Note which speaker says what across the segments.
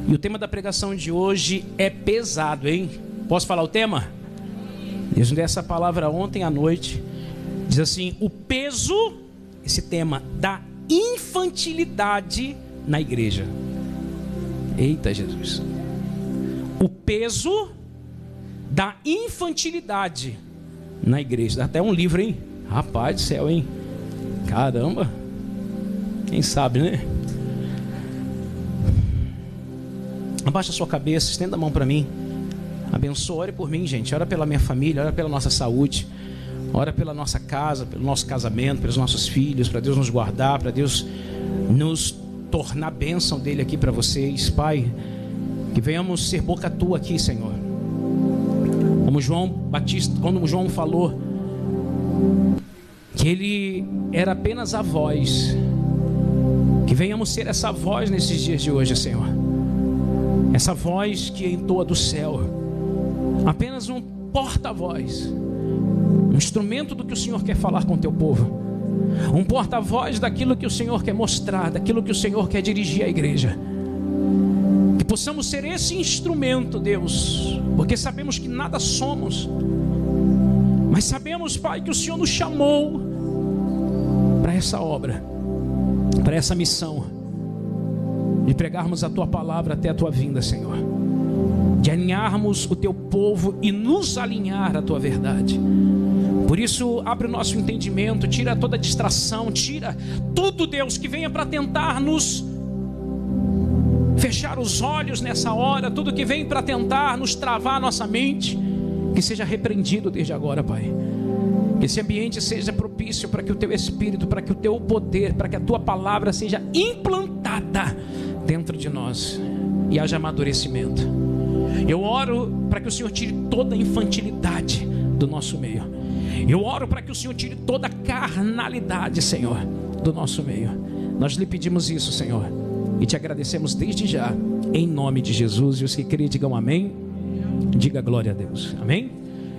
Speaker 1: E o tema da pregação de hoje é pesado, hein? Posso falar o tema? Deus me deu essa palavra ontem à noite. Diz assim: o peso, esse tema, da infantilidade na igreja. Eita Jesus. O peso da infantilidade na igreja. Dá até um livro, hein? Rapaz do céu, hein? Caramba. Quem sabe, né? Abaixa a sua cabeça, estenda a mão para mim. Abençoa, ore por mim, gente. Ora pela minha família, ora pela nossa saúde. Ora pela nossa casa, pelo nosso casamento, pelos nossos filhos, para Deus nos guardar, para Deus nos tornar bênção dele aqui para vocês. Pai, que venhamos ser boca tua aqui, Senhor. Como João Batista, quando João falou que ele era apenas a voz, que venhamos ser essa voz nesses dias de hoje, Senhor. Essa voz que entoa do céu, apenas um porta-voz, um instrumento do que o Senhor quer falar com o teu povo, um porta-voz daquilo que o Senhor quer mostrar, daquilo que o Senhor quer dirigir à igreja. Que possamos ser esse instrumento, Deus, porque sabemos que nada somos, mas sabemos, Pai, que o Senhor nos chamou para essa obra, para essa missão de pregarmos a tua palavra até a tua vinda, Senhor, de alinharmos o teu povo e nos alinhar à tua verdade. Por isso, abre o nosso entendimento, tira toda distração, tira tudo, Deus, que venha para tentar nos fechar os olhos nessa hora, tudo que vem para tentar nos travar a nossa mente, que seja repreendido desde agora, Pai. Que esse ambiente seja propício para que o teu Espírito, para que o teu poder, para que a tua palavra seja implantada dentro de nós e haja amadurecimento. Eu oro para que o Senhor tire toda a infantilidade do nosso meio. Eu oro para que o Senhor tire toda a carnalidade, Senhor, do nosso meio. Nós lhe pedimos isso, Senhor, e te agradecemos desde já, em nome de Jesus. E os que creem digam amém. Diga glória a Deus. Amém?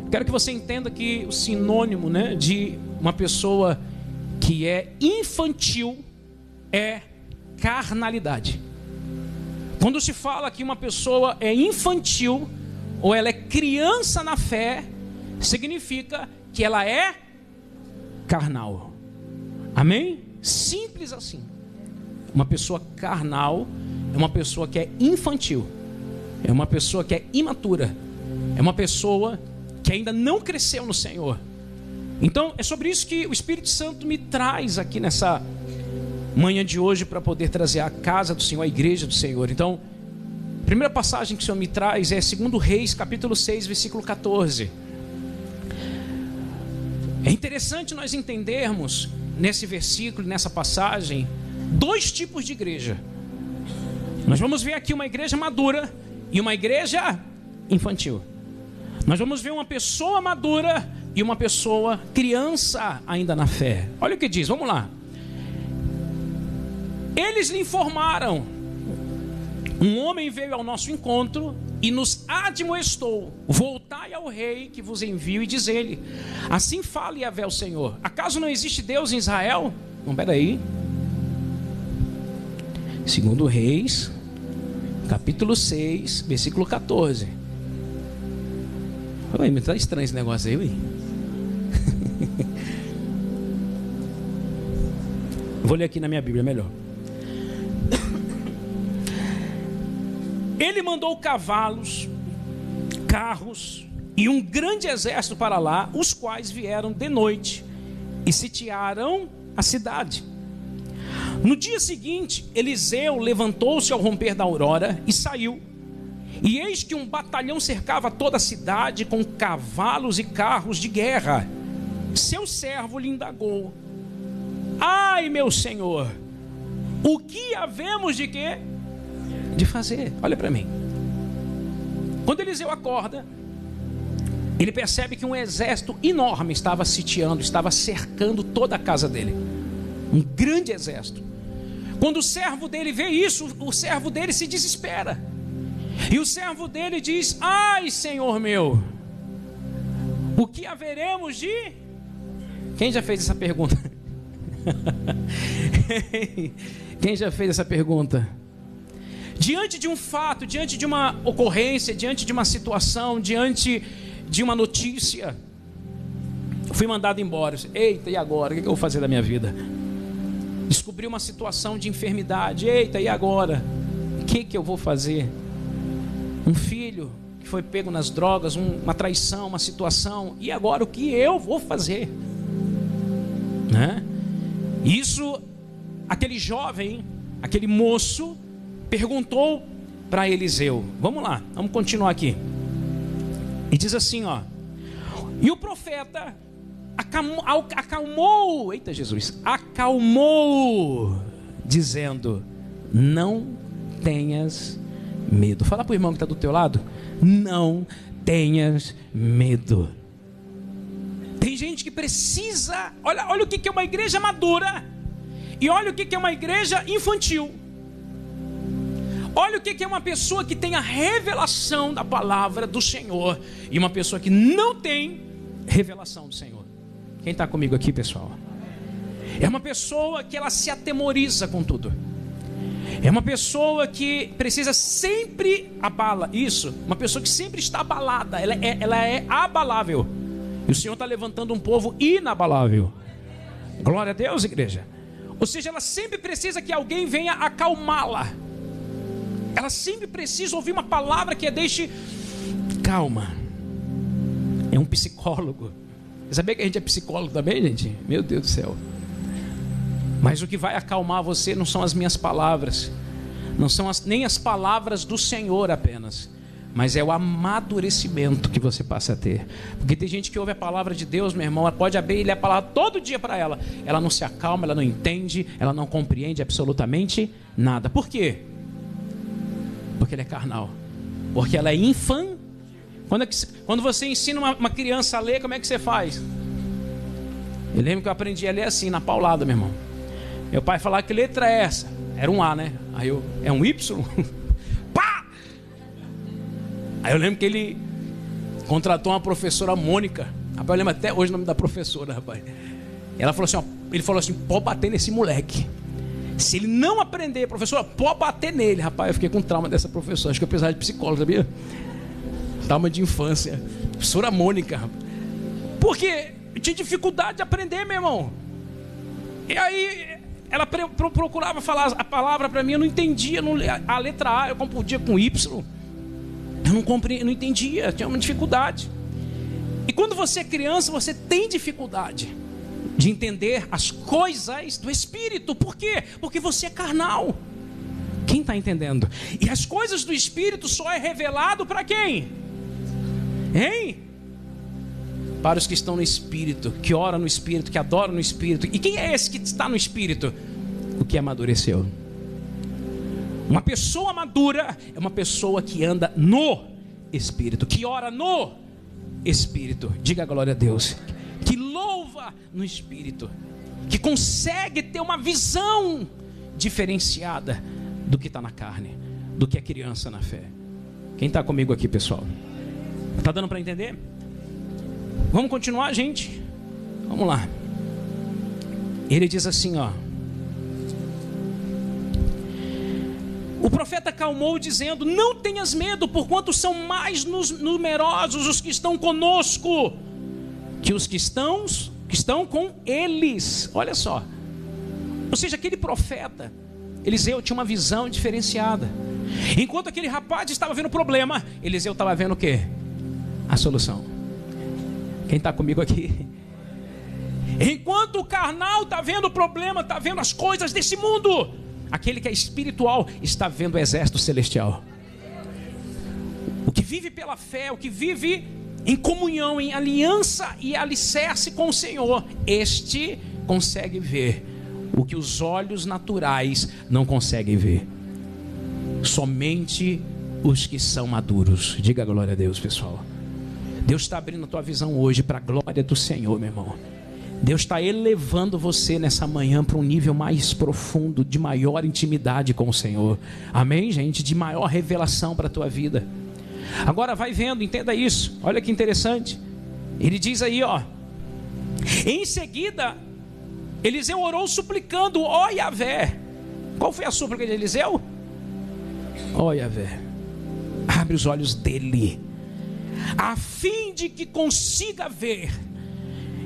Speaker 1: Quero que você entenda que o sinônimo, né, de uma pessoa que é infantil é carnalidade. Quando se fala que uma pessoa é infantil ou ela é criança na fé, significa que ela é carnal. Amém? Simples assim. Uma pessoa carnal é uma pessoa que é infantil, é uma pessoa que é imatura, é uma pessoa que ainda não cresceu no Senhor. Então é sobre isso que o Espírito Santo me traz aqui nessa manhã de hoje, para poder trazer a casa do Senhor, a igreja do Senhor. Então, a primeira passagem que o Senhor me traz é 2 Reis, capítulo 6, versículo 14. É interessante nós entendermos nesse versículo, nessa passagem, dois tipos de igreja. Nós vamos ver aqui uma igreja madura e uma igreja infantil. Nós vamos ver uma pessoa madura e uma pessoa criança ainda na fé. Olha o que diz, vamos lá. Eles lhe informaram: um homem veio ao nosso encontro e nos admoestou: voltai ao rei que vos envio e diz-lhe, assim fala Yahvé o Senhor, acaso não existe Deus em Israel? Não, peraí. 2 Reis, capítulo 6, versículo 14. Oi, me tá estranho esse negócio aí, ui. Vou ler aqui na minha Bíblia, melhor. Ele mandou cavalos, carros e um grande exército para lá, os quais vieram de noite e sitiaram a cidade. No dia seguinte, Eliseu levantou-se ao romper da aurora e saiu. E eis que um batalhão cercava toda a cidade com cavalos e carros de guerra. Seu servo lhe indagou: ai, meu senhor, o que havemos de quê? De fazer. Olha para mim. Quando Eliseu acorda, ele percebe que um exército enorme estava sitiando, estava cercando toda a casa dele. Um grande exército. Quando o servo dele vê isso, o servo dele se desespera. E o servo dele diz: ai, senhor meu, o que haveremos de... Quem já fez essa pergunta? Quem já fez essa pergunta? Diante de um fato, diante de uma ocorrência, diante de uma situação, diante de uma notícia, fui mandado embora. Eita, e agora? O que eu vou fazer da minha vida? Descobri uma situação de enfermidade. Eita, e agora? O que eu vou fazer? Um filho que foi pego nas drogas, uma traição, uma situação. E agora o que eu vou fazer? Né? Isso, aquele jovem, aquele moço, perguntou para Eliseu. Vamos lá, vamos continuar aqui. E diz assim, ó: e o profeta acalmou, eita Jesus, acalmou, dizendo: não tenhas medo. Fala para o irmão que está do teu lado: não tenhas medo. Tem gente que precisa, olha o que é uma igreja madura, e olha o que é uma igreja infantil. Olha o que é uma pessoa que tem a revelação da palavra do Senhor e uma pessoa que não tem revelação do Senhor. Quem está comigo aqui, pessoal? É uma pessoa que ela se atemoriza com tudo. É uma pessoa que precisa sempre isso. Uma pessoa que sempre está abalada. Ela é abalável. E o Senhor está levantando um povo inabalável. Glória a Deus, igreja. Ou seja, ela sempre precisa que alguém venha acalmá-la. Ela sempre precisa ouvir uma palavra que deixe calma. É um psicólogo. Você sabia que a gente é psicólogo também, gente? Meu Deus do céu. Mas o que vai acalmar você não são as minhas palavras, não são nem as palavras do Senhor apenas, mas é o amadurecimento que você passa a ter. Porque tem gente que ouve a palavra de Deus, meu irmão, ela pode abrir e ler a palavra todo dia para ela. Ela não se acalma, ela não entende, ela não compreende absolutamente nada. Por quê? Porque ela é carnal. Porque ela é infantil. Quando você ensina uma criança a ler, como é que você faz? Eu lembro que eu aprendi a ler assim, na paulada, meu irmão. Meu pai falava: que letra é essa? Era um A, né? Aí eu: é um Y? Pá! Aí eu lembro que ele contratou uma professora Mônica. Rapaz, eu lembro até hoje o nome da professora, rapaz. Ela falou assim, ó, ele falou assim: pode bater nesse moleque. Se ele não aprender, professora, pode bater nele. Rapaz, eu fiquei com trauma dessa professora. Acho que eu precisava de psicólogo, sabia? Trauma de infância. Professora Mônica, rapaz. Porque eu tinha dificuldade de aprender, meu irmão. E aí ela procurava falar a palavra para mim, eu não entendia. A letra A eu confundia com Y. Eu não compreendia, não entendia, tinha uma dificuldade. E quando você é criança, você tem dificuldade de entender as coisas do Espírito. Por quê? Porque você é carnal. Quem está entendendo? E as coisas do Espírito só é revelado para quem? Hein? Para os que estão no Espírito, que oram no Espírito, que adoram no Espírito. E quem é esse que está no Espírito? O que amadureceu. Uma pessoa madura é uma pessoa que anda no Espírito, que ora no Espírito. Diga glória a Deus. Que louva no Espírito, que consegue ter uma visão diferenciada do que está na carne, do que é criança na fé. Quem está comigo aqui, pessoal? Está dando para entender? Vamos continuar, gente? Vamos lá. Ele diz assim, ó: o profeta acalmou, dizendo: não tenhas medo, porquanto são mais numerosos os que estão conosco que os que estão com eles. Olha só. Ou seja, aquele profeta Eliseu tinha uma visão diferenciada. Enquanto aquele rapaz estava vendo o problema, Eliseu estava vendo o quê? A solução. Quem está comigo aqui? Enquanto o carnal está vendo o problema, está vendo as coisas desse mundo, aquele que é espiritual está vendo o exército celestial. O que vive pela fé, o que vive em comunhão, em aliança e alicerce com o Senhor, este consegue ver o que os olhos naturais não conseguem ver. Somente os que são maduros. Diga glória a Deus, pessoal. Deus está abrindo a tua visão hoje para a glória do Senhor, meu irmão. Deus está elevando você nessa manhã para um nível mais profundo, de maior intimidade com o Senhor. Amém, gente? De maior revelação para a tua vida. Agora vai vendo, entenda isso. Olha que interessante. Ele diz aí, ó: em seguida Eliseu orou suplicando: ó Yahvé. Qual foi a súplica de Eliseu? Ó Yahvé, abre os olhos dele, a fim de que consiga ver.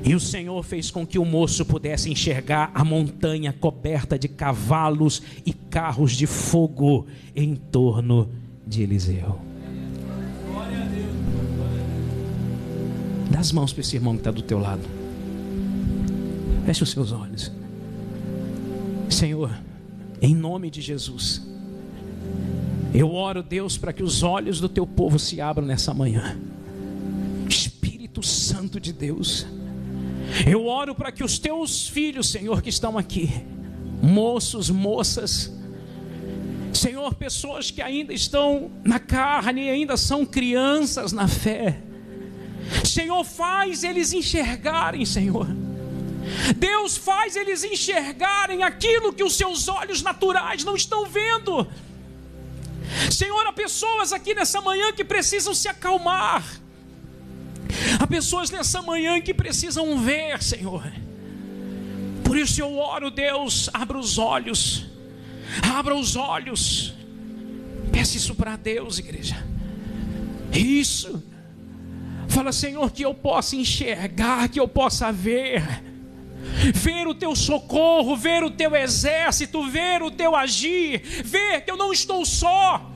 Speaker 1: E o Senhor fez com que o moço pudesse enxergar a montanha coberta de cavalos e carros de fogo em torno de Eliseu. Dá as mãos para esse irmão que está do teu lado. Feche os seus olhos. Senhor, em nome de Jesus, eu oro, Deus, para que os olhos do teu povo se abram nessa manhã. Espírito Santo de Deus, eu oro para que os teus filhos, Senhor, que estão aqui, moços, moças, Senhor, pessoas que ainda estão na carne, ainda são crianças na fé, Senhor, faz eles enxergarem, Senhor. Deus, faz eles enxergarem aquilo que os seus olhos naturais não estão vendo. Senhor, há pessoas aqui nessa manhã que precisam se acalmar. Há pessoas nessa manhã que precisam ver, Senhor. Por isso eu oro, Deus, abra os olhos. Abra os olhos. Peça isso para Deus, igreja. Isso. Fala, Senhor, que eu possa enxergar, que eu possa ver o teu socorro, ver o teu exército, ver o teu agir, ver que eu não estou só,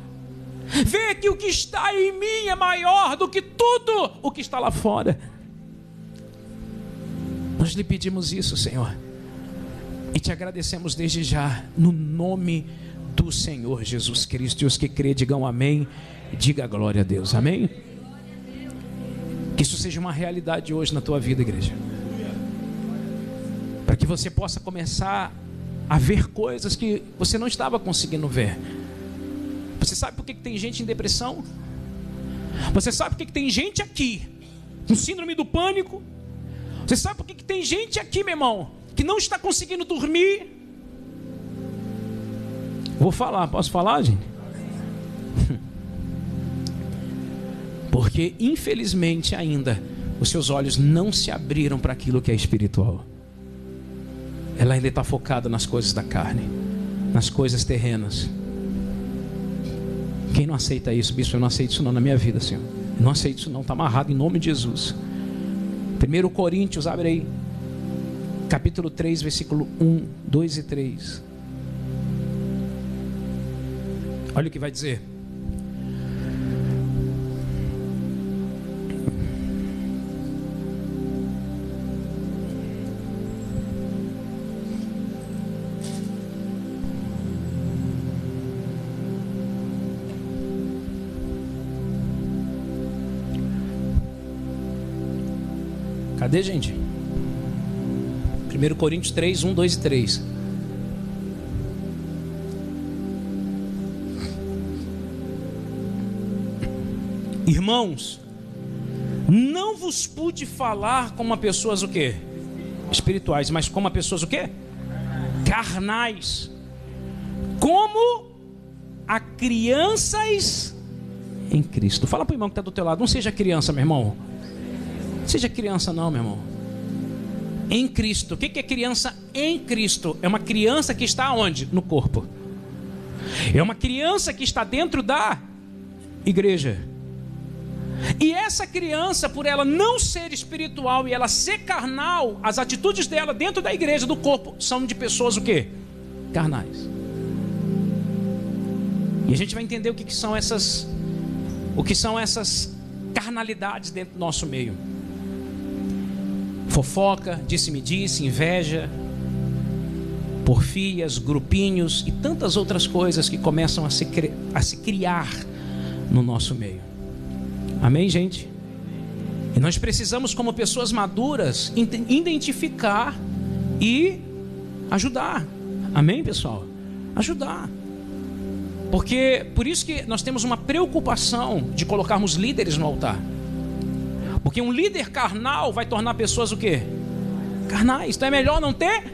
Speaker 1: ver que o que está em mim é maior do que tudo o que está lá fora. Nós lhe pedimos isso, Senhor, e te agradecemos desde já, no nome do Senhor Jesus Cristo. E os que crê, digam amém, diga glória a Deus, amém? Que isso seja uma realidade hoje na tua vida, igreja, para que você possa começar a ver coisas que você não estava conseguindo ver. Você sabe por que tem gente em depressão? Você sabe por que tem gente aqui com síndrome do pânico? Você sabe por que tem gente aqui, meu irmão, que não está conseguindo dormir? Vou falar, posso falar, gente? Porque infelizmente ainda os seus olhos não se abriram para aquilo que é espiritual. Ela ainda está focada nas coisas da carne, nas coisas terrenas. Quem não aceita isso? Bispo, eu não aceito isso não na minha vida, Senhor. Eu não aceito isso não, está amarrado em nome de Jesus. 1 Coríntios, abre aí, capítulo 3, versículo 1, 2 e 3. Olha o que vai dizer. Cadê, gente? 1 Coríntios 3, 1, 2 e 3. Irmãos, não vos pude falar como a pessoas o quê? Espirituais, mas como a pessoas o quê? Carnais. Como a crianças em Cristo. Fala para o irmão que está do teu lado, não seja criança, meu irmão. Seja criança não, meu irmão. Em Cristo. O que é criança em Cristo? É uma criança que está onde? No corpo. É uma criança que está dentro da igreja. E essa criança, por ela não ser espiritual e ela ser carnal, as atitudes dela dentro da igreja, do corpo, são de pessoas o quê? Carnais. E a gente vai entender o que são essas carnalidades dentro do nosso meio. Fofoca, disse-me-disse, inveja, porfias, grupinhos e tantas outras coisas que começam a se criar no nosso meio. Amém, gente? E nós precisamos, como pessoas maduras, identificar e ajudar. Amém, pessoal? Ajudar. Porque por isso que nós temos uma preocupação de colocarmos líderes no altar. Porque um líder carnal vai tornar pessoas o quê? Carnais. Então é melhor não ter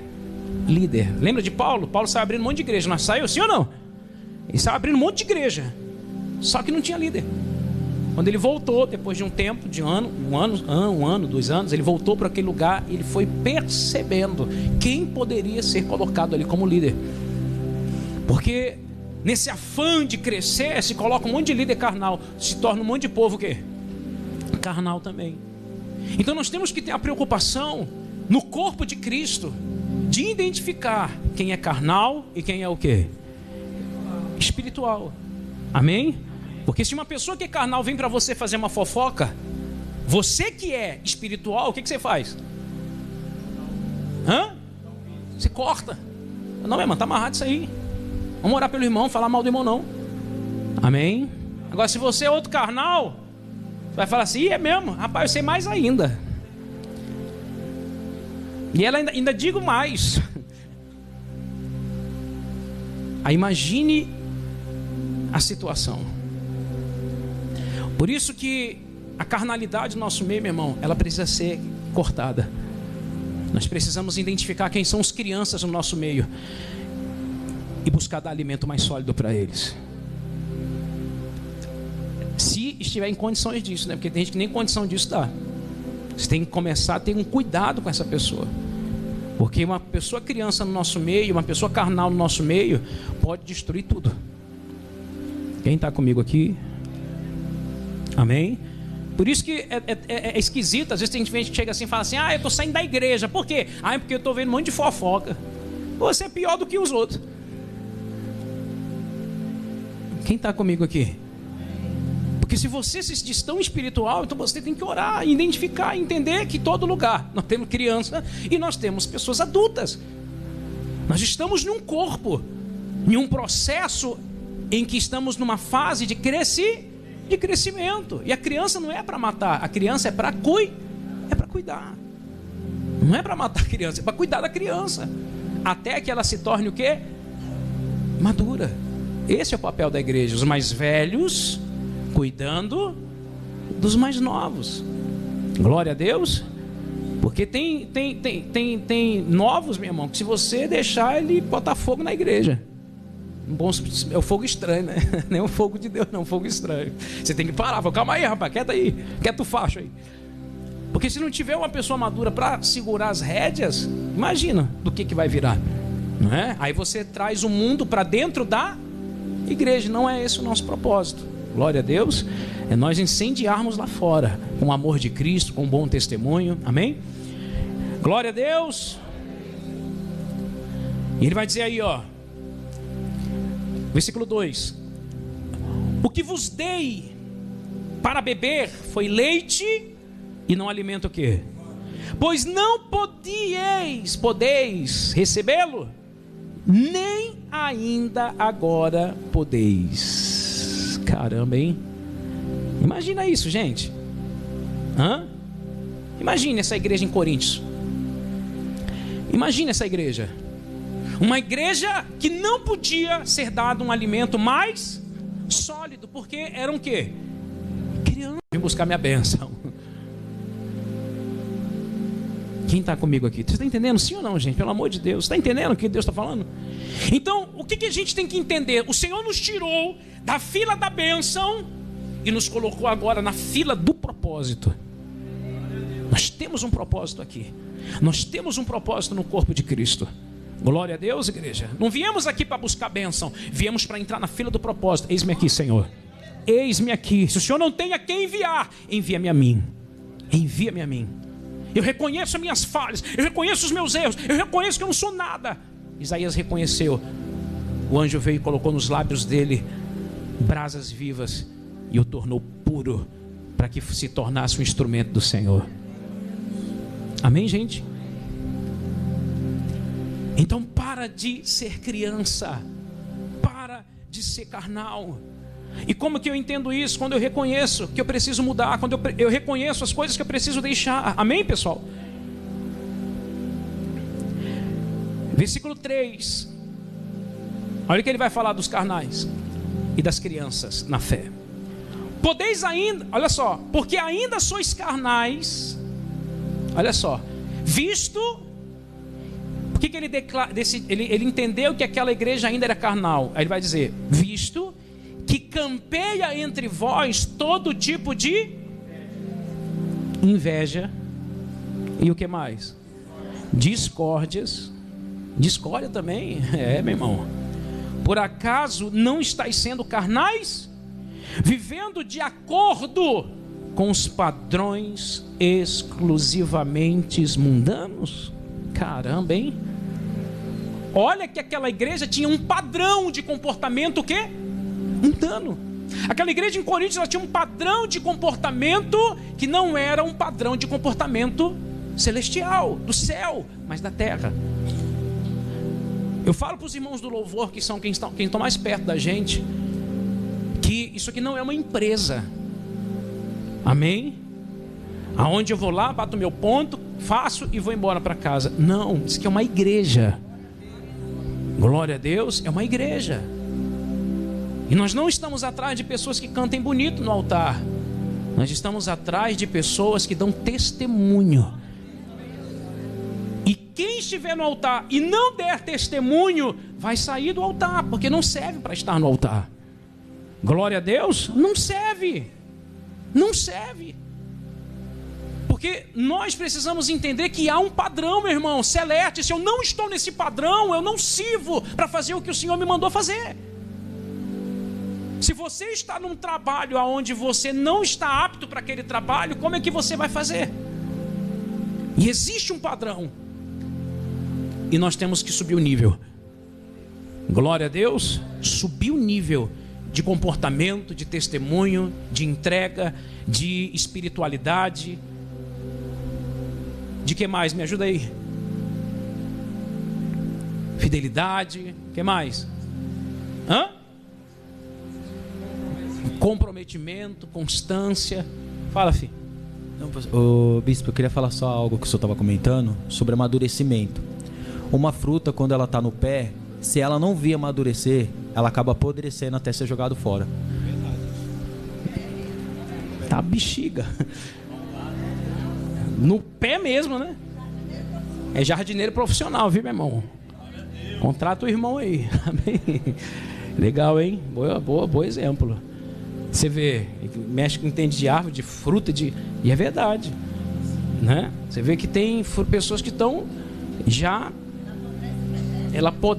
Speaker 1: líder. Lembra de Paulo? Paulo saiu abrindo um monte de igreja. Não saiu, sim ou não? Ele saiu abrindo um monte de igreja. Só que não tinha líder. Quando ele voltou, depois de um tempo, de um ano, 2 anos, ele voltou para aquele lugar e ele foi percebendo quem poderia ser colocado ali como líder. Porque nesse afã de crescer, se coloca um monte de líder carnal, se torna um monte de povo o quê? Carnal também. Então nós temos que ter a preocupação no corpo de Cristo de identificar quem é carnal e quem é o quê? Espiritual. Amém? Porque se uma pessoa que é carnal vem para você fazer uma fofoca, você que é espiritual, o que você faz? Você corta. Não, irmão, tá amarrado isso aí. Vamos orar pelo irmão, falar mal do irmão não. Amém? Agora se você é outro carnal, você vai falar assim, é mesmo? Rapaz, eu sei mais ainda. E ela ainda digo mais. Aí imagine a situação. Por isso que a carnalidade do nosso meio, meu irmão, ela precisa ser cortada. Nós precisamos identificar quem são as crianças no nosso meio e buscar dar alimento mais sólido para eles. Se estiver em condições disso, né? Porque tem gente que nem condição disso dá. Você tem que começar a ter um cuidado com essa pessoa. Porque uma pessoa criança no nosso meio, uma pessoa carnal no nosso meio, pode destruir tudo. Quem está comigo aqui? Amém? Por isso que é esquisito. Às vezes tem gente que chega assim e fala assim, eu estou saindo da igreja. Por quê? É porque eu estou vendo um monte de fofoca. Você é pior do que os outros. Quem está comigo aqui? Porque se você se diz tão espiritual, então você tem que orar, identificar, entender que em todo lugar nós temos criança e nós temos pessoas adultas. Nós estamos num corpo, em um processo em que estamos numa fase de crescimento. E a criança não é para matar, a criança é para cuidar. Não é para matar a criança, é para cuidar da criança. Até que ela se torne o quê? Madura. Esse é o papel da igreja. Os mais velhos cuidando dos mais novos. Glória a Deus. Porque tem novos, meu irmão, que se você deixar ele botar fogo na igreja. É o fogo estranho, né? Nem o fogo de Deus, não, o fogo estranho. Você tem que parar, fala, calma aí, rapaz, quieta o facho aí. Porque se não tiver uma pessoa madura para segurar as rédeas, imagina do que vai virar, não é? Aí você traz o mundo para dentro da igreja. Não é esse o nosso propósito. Glória a Deus. É nós incendiarmos lá fora com o amor de Cristo, com um bom testemunho. Amém? Glória a Deus. E ele vai dizer aí, versículo 2: o que vos dei para beber foi leite e não alimento o quê? Pois não podeis recebê-lo, nem ainda agora podeis. Caramba, hein? Imagina isso, gente. Imagine essa igreja em Coríntios. Imagine essa igreja. Uma igreja que não podia ser dado um alimento mais sólido, porque eram o quê? Criança. Vim buscar minha bênção. Quem está comigo aqui? Você está entendendo? Sim ou não, gente? Pelo amor de Deus. Está entendendo o que Deus está falando? Então, o que a gente tem que entender? O Senhor nos tirou da fila da bênção e nos colocou agora na fila do propósito. Nós temos um propósito aqui. Nós temos um propósito no corpo de Cristo. Glória a Deus, igreja. Não viemos aqui para buscar bênção, viemos para entrar na fila do propósito. Eis-me aqui, Senhor. Eis-me aqui. Se o Senhor não tem a quem enviar, envia-me a mim. Envia-me a mim. Eu reconheço as minhas falhas, eu reconheço os meus erros, eu reconheço que eu não sou nada. Isaías reconheceu. O anjo veio e colocou nos lábios dele brasas vivas e o tornou puro, para que se tornasse um instrumento do Senhor. Amém, gente? Então para de ser criança, para de ser carnal. E como que eu entendo isso? Quando eu reconheço que eu preciso mudar, quando eu reconheço as coisas que eu preciso deixar. Amém, pessoal? Versículo 3. Olha o que ele vai falar dos carnais e das crianças na fé. Podeis ainda, olha só, porque ainda sois carnais. Olha só, visto. Por que ele declara, ele entendeu que aquela igreja ainda era carnal? Aí ele vai dizer, visto que campeia entre vós todo tipo de inveja e o que mais? Discórdias. Discórdia também, meu irmão. Por acaso não estáis sendo carnais? Vivendo de acordo com os padrões exclusivamente mundanos? Caramba, hein? Olha que aquela igreja tinha um padrão de comportamento o quê? Mundano. Aquela igreja em Coríntios, ela tinha um padrão de comportamento que não era um padrão de comportamento celestial, do céu, mas da terra. Eu falo para os irmãos do louvor, que são quem estão mais perto da gente, que isso aqui não é uma empresa. Amém? Aonde eu vou lá, bato meu ponto, faço e vou embora para casa. Não, isso aqui é uma igreja. Glória a Deus, é uma igreja. E nós não estamos atrás de pessoas que cantem bonito no altar. Nós estamos atrás de pessoas que dão testemunho. E quem estiver no altar e não der testemunho, vai sair do altar, porque não serve para estar no altar. Glória a Deus, não serve. Não serve. Porque nós precisamos entender que há um padrão, meu irmão, celeste. Se eu não estou nesse padrão, eu não sirvo para fazer o que o Senhor me mandou fazer. Se você está num trabalho onde você não está apto para aquele trabalho, como é que você vai fazer? E existe um padrão. E nós temos que subir o nível. Glória a Deus. Subir o nível de comportamento, de testemunho, de entrega, de espiritualidade. De que mais? Me ajuda aí. Fidelidade. Que mais? Comprometimento, constância. Fala, filho.
Speaker 2: Não, bispo, eu queria falar só algo que o senhor estava comentando sobre amadurecimento. Uma fruta, quando ela está no pé, se ela não vir amadurecer, ela acaba apodrecendo até ser jogado fora.
Speaker 1: Tá bexiga. No pé mesmo, né? É jardineiro profissional, viu, meu irmão? Contrata o irmão aí. Amém. Legal, hein? Boa exemplo. Você vê, mexe com entende de árvore, de fruta, e é verdade, né? Você vê que tem pessoas que estão já,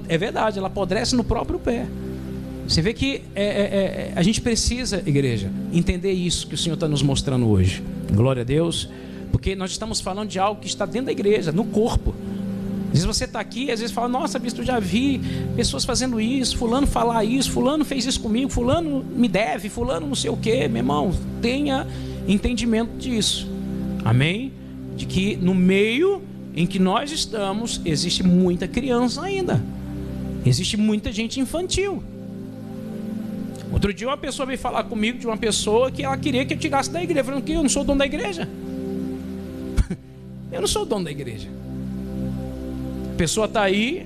Speaker 1: é verdade, ela apodrece no próprio pé. Você vê que a gente precisa, igreja, entender isso que o Senhor está nos mostrando hoje. Glória a Deus, porque nós estamos falando de algo que está dentro da igreja, no corpo. Às vezes você está aqui, às vezes fala, nossa, bispo, eu já vi pessoas fazendo isso, fulano falar isso, fulano fez isso comigo, fulano me deve, fulano não sei o quê. Meu irmão, tenha entendimento disso. Amém? De que no meio em que nós estamos, existe muita criança ainda. Existe muita gente infantil. Outro dia uma pessoa veio falar comigo de uma pessoa que ela queria que eu tirasse da igreja. Eu falei, eu não sou o dono da igreja. Eu não sou o dono da igreja. A pessoa está aí,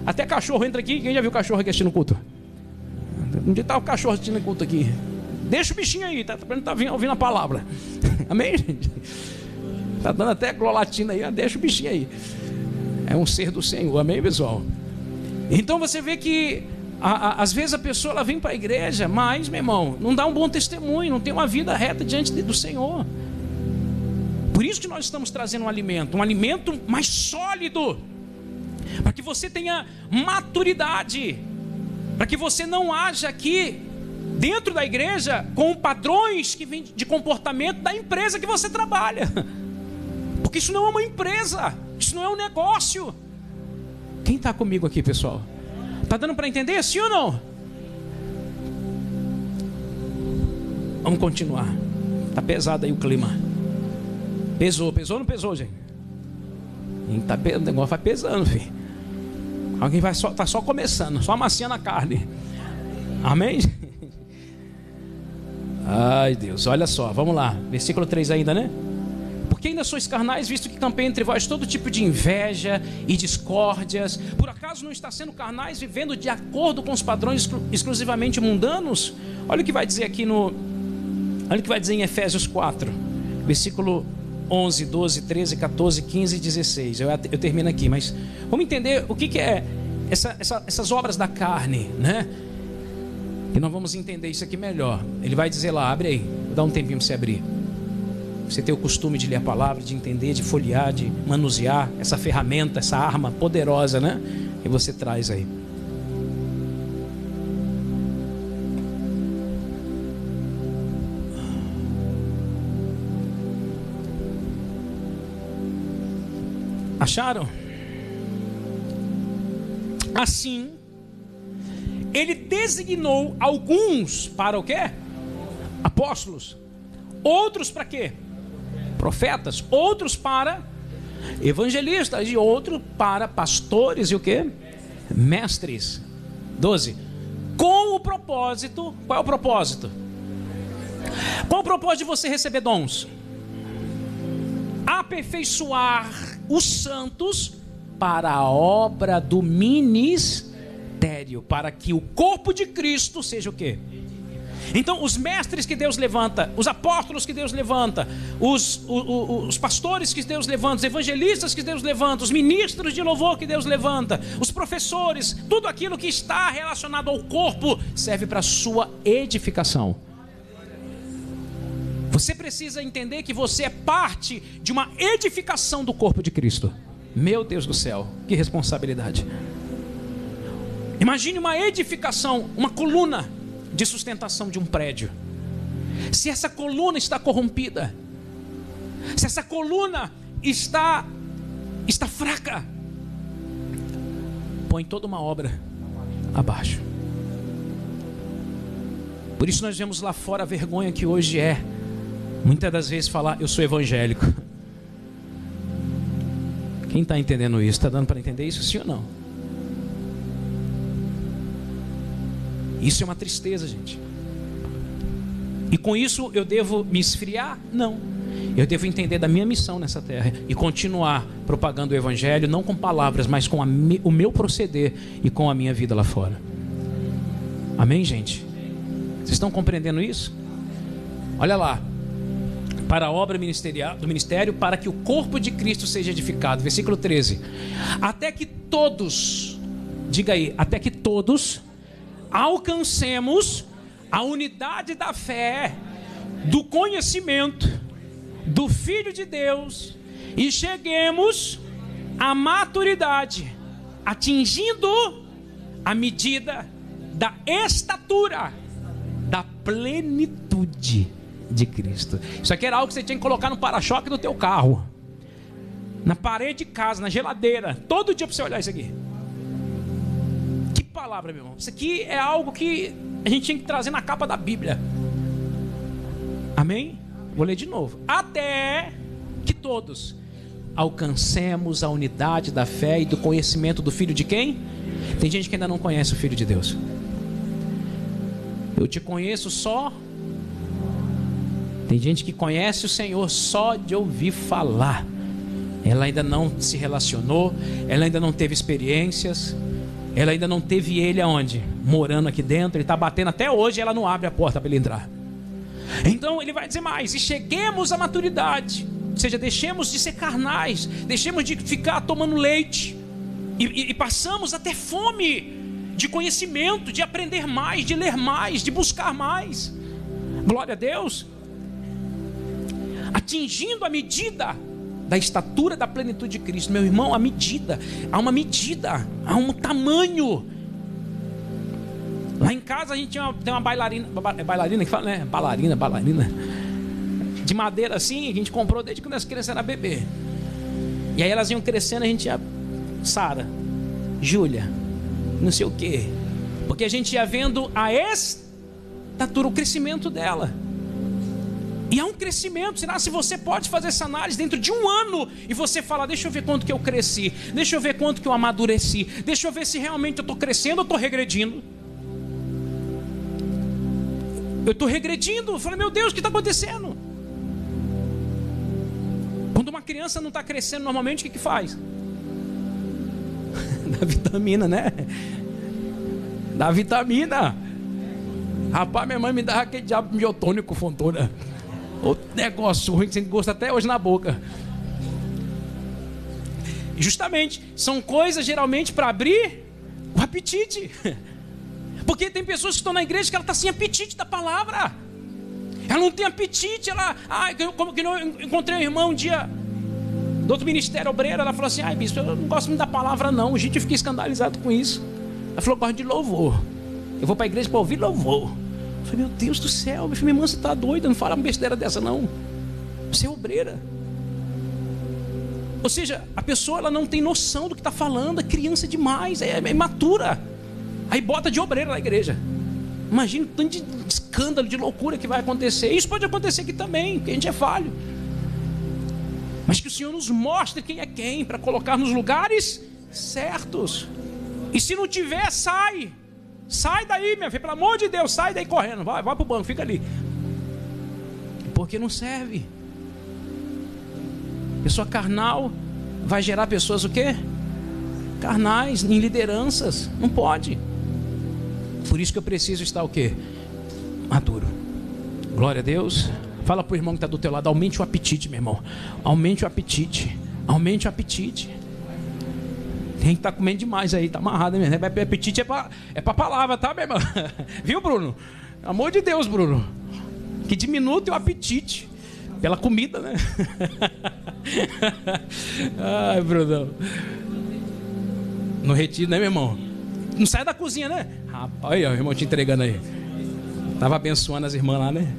Speaker 1: até cachorro entra aqui. Quem já viu cachorro aqui assistindo o culto? Onde está o cachorro assistindo o culto aqui? Deixa o bichinho aí, tá ouvindo a palavra. Amém, gente? Está dando até glolatina aí, deixa o bichinho aí. É um ser do Senhor, amém, pessoal? Então você vê que às vezes a pessoa ela vem para a igreja, mas, meu irmão, não dá um bom testemunho, não tem uma vida reta diante do Senhor. Por isso que nós estamos trazendo um alimento mais sólido, para que você tenha maturidade, para que você não haja aqui dentro da igreja com padrões que vêm de comportamento da empresa que você trabalha, porque isso não é uma empresa, isso não é um negócio. Quem está comigo aqui, pessoal? Está dando para entender, sim ou não? Vamos continuar. Está pesado aí o clima. Pesou ou não pesou, gente? O negócio vai pesando, filho. Alguém está só começando, só amaciando a carne. Amém? Ai, Deus, olha só, vamos lá. Versículo 3 ainda, né? Porque ainda sois carnais, visto que campeia entre vós todo tipo de inveja e discórdias. Por acaso não está sendo carnais, vivendo de acordo com os padrões exclusivamente mundanos? Olha o que vai dizer aqui olha o que vai dizer em Efésios 4, versículo 11, 12, 13, 14, 15 e 16. Eu termino aqui, mas vamos entender o que é essas obras da carne, né? E nós vamos entender isso aqui melhor. Ele vai dizer lá, abre aí, vou dar um tempinho para você abrir. Você tem o costume de ler a palavra, de entender, de folhear, de manusear essa ferramenta, essa arma poderosa, né? E você traz aí. Acharam? Assim, ele designou alguns para o quê? Apóstolos. Outros para quê? Profetas. Outros para evangelistas. E outros para pastores e o quê? Mestres. 12. Com o propósito. Qual é o propósito? Qual é o propósito de você receber dons? Aperfeiçoar os santos para a obra do ministério, para que o corpo de Cristo seja o quê? Então, os mestres que Deus levanta, os apóstolos que Deus levanta, os pastores que Deus levanta, os evangelistas que Deus levanta, os ministros de louvor que Deus levanta, os professores, tudo aquilo que está relacionado ao corpo serve para a sua edificação. Você precisa entender que você é parte de uma edificação do corpo de Cristo. Meu Deus do céu, que responsabilidade. Imagine uma edificação, uma coluna de sustentação de um prédio. Se essa coluna está corrompida, se essa coluna está fraca, põe toda uma obra abaixo. Por isso nós vemos lá fora a vergonha que hoje é muitas das vezes falar, eu sou evangélico. Quem está entendendo isso? Está dando para entender isso, sim ou não? Isso é uma tristeza, gente. E com isso eu devo me esfriar? Não. Eu devo entender da minha missão nessa terra e continuar propagando o evangelho, não com palavras, mas com o meu proceder e com a minha vida lá fora. Amém, gente? Vocês estão compreendendo isso? Olha lá. Para a obra ministerial, do ministério, para que o corpo de Cristo seja edificado. Versículo 13. Até que todos, diga aí, até que todos alcancemos a unidade da fé, do conhecimento do Filho de Deus e cheguemos à maturidade, atingindo a medida da estatura da plenitude de Cristo. Isso aqui era algo que você tinha que colocar no para-choque do teu carro, na parede de casa, na geladeira, todo dia para você olhar isso aqui. Que palavra, meu irmão. Isso aqui é algo que a gente tinha que trazer na capa da Bíblia. Amém? Vou ler de novo. Até que todos alcancemos a unidade da fé e do conhecimento do Filho de quem? Tem gente que ainda não conhece o Filho de Deus. Eu te conheço só. Tem gente que conhece o Senhor só de ouvir falar. Ela ainda não se relacionou, ela ainda não teve experiências, ela ainda não teve Ele aonde? Morando aqui dentro. Ele está batendo até hoje e ela não abre a porta para ele entrar. Então ele vai dizer mais: e cheguemos à maturidade, ou seja, deixemos de ser carnais, deixemos de ficar tomando leite e passamos a ter fome de conhecimento, de aprender mais, de ler mais, de buscar mais. Glória a Deus. Atingindo a medida da estatura da plenitude de Cristo. Meu irmão, a medida, há uma medida, há um tamanho. Lá em casa a gente tem uma bailarina, é bailarina que fala, né? Bailarina, de madeira assim, a gente comprou desde quando as crianças eram bebê. E aí elas iam crescendo, a gente ia, Sara, Júlia, não sei o quê, porque a gente ia vendo a estatura, o crescimento dela. E há um crescimento. Será se você pode fazer essa análise dentro de um ano e você fala, deixa eu ver quanto que eu cresci, deixa eu ver quanto que eu amadureci, deixa eu ver se realmente eu estou crescendo ou estou regredindo. Eu estou regredindo. Eu falei, meu Deus, o que está acontecendo? Quando uma criança não está crescendo normalmente, o que faz? Dá vitamina, né? Dá vitamina. Rapaz, minha mãe me dava aquele diabo de miotônico, fontura. Outro negócio ruim que você gosta até hoje na boca. Justamente, são coisas geralmente para abrir o apetite. Porque tem pessoas que estão na igreja que ela está sem apetite da palavra. Ela não tem apetite. Como que eu encontrei um irmão um dia do outro ministério obreiro. Ela falou assim: ai, bispo, eu não gosto muito da palavra não. Gente, eu fiquei escandalizado com isso. Ela falou: eu gosto de louvor. Eu vou para a igreja para ouvir louvor. Eu falei: meu Deus do céu, minha irmã, você está doida? Não fala uma besteira dessa não. Você é obreira. Ou seja, a pessoa ela não tem noção do que está falando. É criança demais, é imatura. Aí bota de obreira na igreja. Imagina o tanto de escândalo, de loucura que vai acontecer. Isso pode acontecer aqui também, porque a gente é falho. Mas que o Senhor nos mostre quem é quem, para colocar nos lugares certos. E se não tiver, sai. Sai daí, minha filha, pelo amor de Deus, sai daí correndo. Vai para o banco, fica ali. Porque não serve. Pessoa carnal vai gerar pessoas o quê? Carnais, em lideranças. Não pode. Por isso que eu preciso estar o quê? Maduro. Glória a Deus. Fala para o irmão que está do teu lado: aumente o apetite, meu irmão. Aumente o apetite. Aumente o apetite. Tem que estar comendo demais aí, está amarrado mesmo. Apetite é para a palavra, tá, meu irmão? Viu, Bruno? Pelo amor de Deus, Bruno. Que diminua o teu apetite. Pela comida, né? Ai, Brunão. No retiro, né, meu irmão? Não sai da cozinha, né? Rapaz, olha o irmão te entregando aí. Tava abençoando as irmãs lá, né?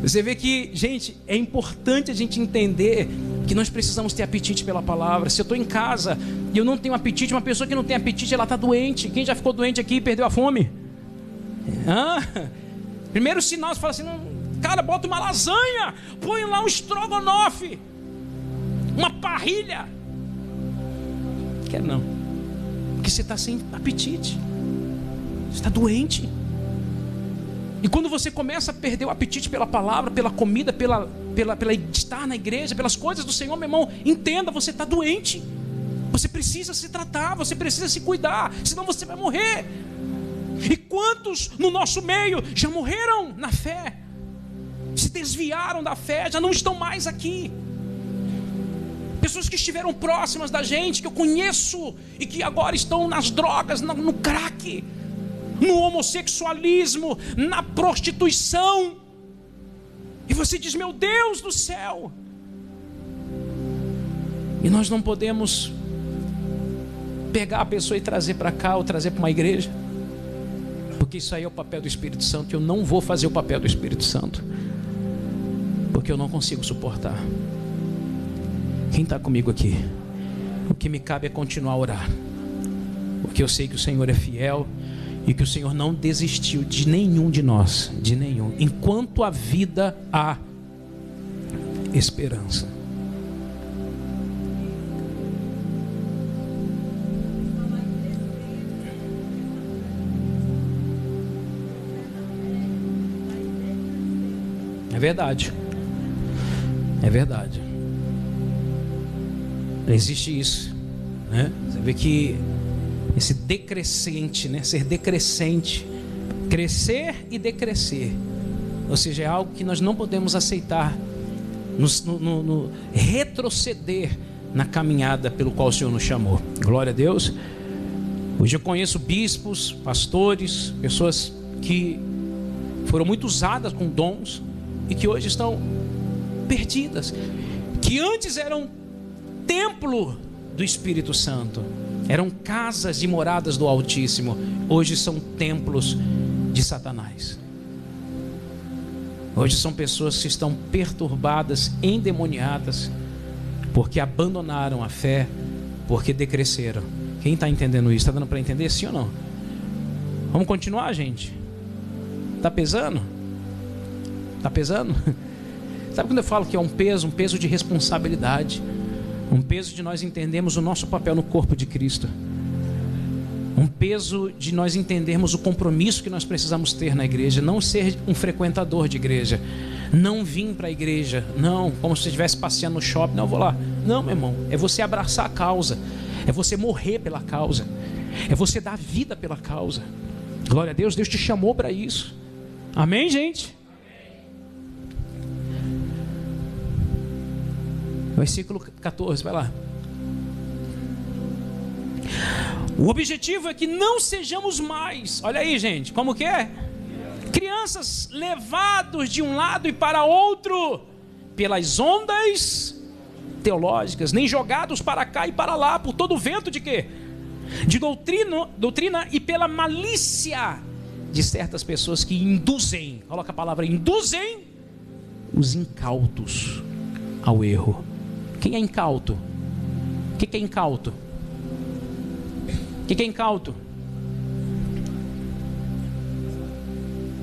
Speaker 1: Você vê que, gente, é importante a gente entender que nós precisamos ter apetite pela palavra. Se eu estou em casa e eu não tenho apetite, uma pessoa que não tem apetite, ela está doente. Quem já ficou doente aqui e perdeu a fome? Primeiro sinal, você fala assim: cara, bota uma lasanha, põe lá um estrogonofe, uma parrilha. Quer não? Porque você está sem apetite. Você está doente. E quando você começa a perder o apetite pela palavra, pela comida, pela estar na igreja, pelas coisas do Senhor, meu irmão, entenda, você está doente. Você precisa se tratar, você precisa se cuidar, senão você vai morrer. E quantos no nosso meio já morreram na fé? Se desviaram da fé, já não estão mais aqui. Pessoas que estiveram próximas da gente, que eu conheço, e que agora estão nas drogas, no crack, no homossexualismo, na prostituição. E você diz: meu Deus do céu. E nós não podemos pegar a pessoa e trazer para cá, ou trazer para uma igreja, porque isso aí é o papel do Espírito Santo. Eu não vou fazer o papel do Espírito Santo, porque eu não consigo suportar. Quem está comigo aqui? O que me cabe é continuar a orar, porque eu sei que o Senhor é fiel e que o Senhor não desistiu de nenhum de nós, de nenhum. Enquanto a vida há esperança. É verdade. É verdade. Existe isso, né? Você vê que esse decrescente, né? Ser decrescente, crescer e decrescer, ou seja, é algo que nós não podemos aceitar, no retroceder na caminhada pelo qual o Senhor nos chamou. Glória a Deus. Hoje eu conheço bispos, pastores, pessoas que foram muito usadas com dons e que hoje estão perdidas, que antes eram templo do Espírito Santo, eram casas e moradas do Altíssimo, hoje são templos de Satanás. Hoje são pessoas que estão perturbadas, endemoniadas, porque abandonaram a fé, porque decresceram. Quem está entendendo isso? Está dando para entender, sim ou não? Vamos continuar, gente? Está pesando? Está pesando? Sabe quando eu falo que é um peso de responsabilidade, um peso de nós entendermos o nosso papel no corpo de Cristo, um peso de nós entendermos o compromisso que nós precisamos ter na igreja, não ser um frequentador de igreja, não vir para a igreja, não, como se você estivesse passeando no shopping, não, eu vou lá. Não, meu irmão, é você abraçar a causa, é você morrer pela causa, é você dar vida pela causa. Glória a Deus, Deus te chamou para isso. Amém, gente? Versículo 14, vai lá. O objetivo é que não sejamos mais, olha aí, gente, como que é? Crianças levados de um lado e para outro pelas ondas teológicas, nem jogados para cá e para lá por todo o vento de quê? De doutrina e pela malícia de certas pessoas que induzem, coloca a palavra induzem, os incautos ao erro. Quem é incauto? O que é incauto? O que é incauto?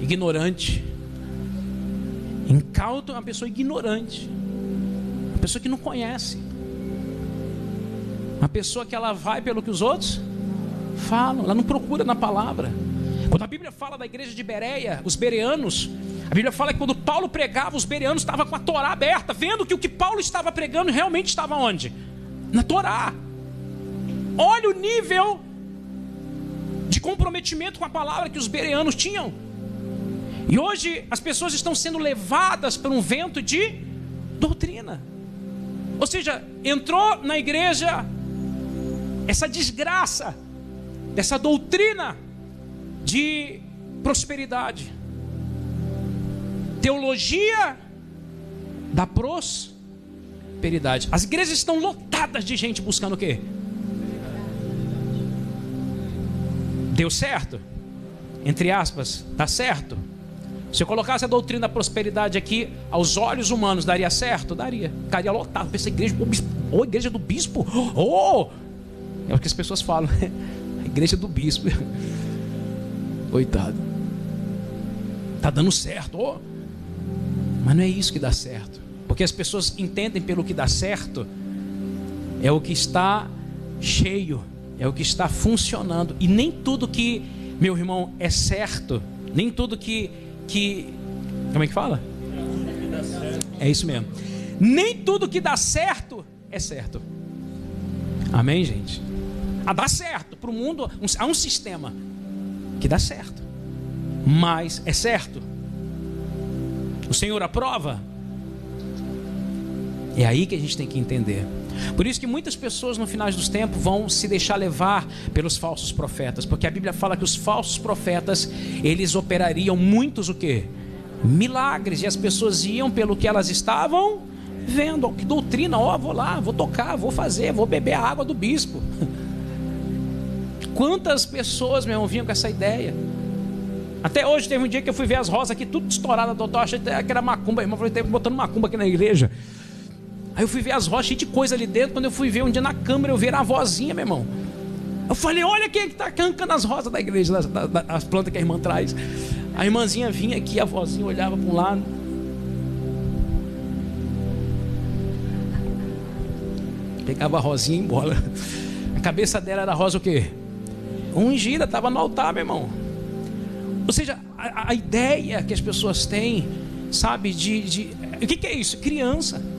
Speaker 1: Ignorante. Incauto é uma pessoa ignorante, uma pessoa que não conhece, uma pessoa que ela vai pelo que os outros falam, ela não procura na palavra. Quando a Bíblia fala da igreja de Bereia, os bereanos, a Bíblia fala que quando Paulo pregava, os bereanos estavam com a Torá aberta, vendo que o que Paulo estava pregando realmente estava onde? Na Torá. Olha o nível de comprometimento com a palavra que os bereanos tinham. E hoje as pessoas estão sendo levadas por um vento de doutrina. Ou seja, entrou na igreja essa desgraça dessa doutrina de prosperidade, teologia da prosperidade. As igrejas estão lotadas de gente buscando o quê? Deu certo? Entre aspas, dá certo? Se eu colocasse a doutrina da prosperidade aqui, aos olhos humanos, daria certo? Daria. Ficaria lotado. Pensa, igreja, igreja do bispo. É o que as pessoas falam. A igreja do bispo. Coitado. Tá dando certo. Mas não é isso que dá certo. Porque as pessoas entendem pelo que dá certo é o que está cheio, é o que está funcionando. E nem tudo que, meu irmão, é certo, nem tudo que como é que fala? É isso mesmo. Nem tudo que dá certo é certo. Amém, gente? Dá certo para o mundo. Há um sistema que dá certo, mas é certo? O Senhor aprova? É aí que a gente tem que entender. Por isso que muitas pessoas no final dos tempos vão se deixar levar pelos falsos profetas, porque a Bíblia fala que os falsos profetas, eles operariam muitos o quê? Milagres, e as pessoas iam pelo que elas estavam vendo. Que doutrina, vou lá, vou tocar, vou fazer, vou beber a água do bispo. Quantas pessoas, meu irmão, vinham com essa ideia? Até hoje teve um dia que eu fui ver as rosas aqui, tudo estourado, doutor, achei que era macumba, irmão, falei, teve botando macumba aqui na igreja. Aí eu fui ver as rosas, cheio de coisa ali dentro. Quando eu fui ver um dia na câmera, eu vi a vozinha, meu irmão. Eu falei, olha quem é que está arrancando as rosas da igreja, as plantas que a irmã traz. A irmãzinha vinha aqui, a vozinha olhava para um lado. Pegava a rosinha e ia embora. A cabeça dela era rosa o quê? Ungida, estava no altar, meu irmão. Ou seja, a ideia que as pessoas têm, sabe, o que é isso? Criança.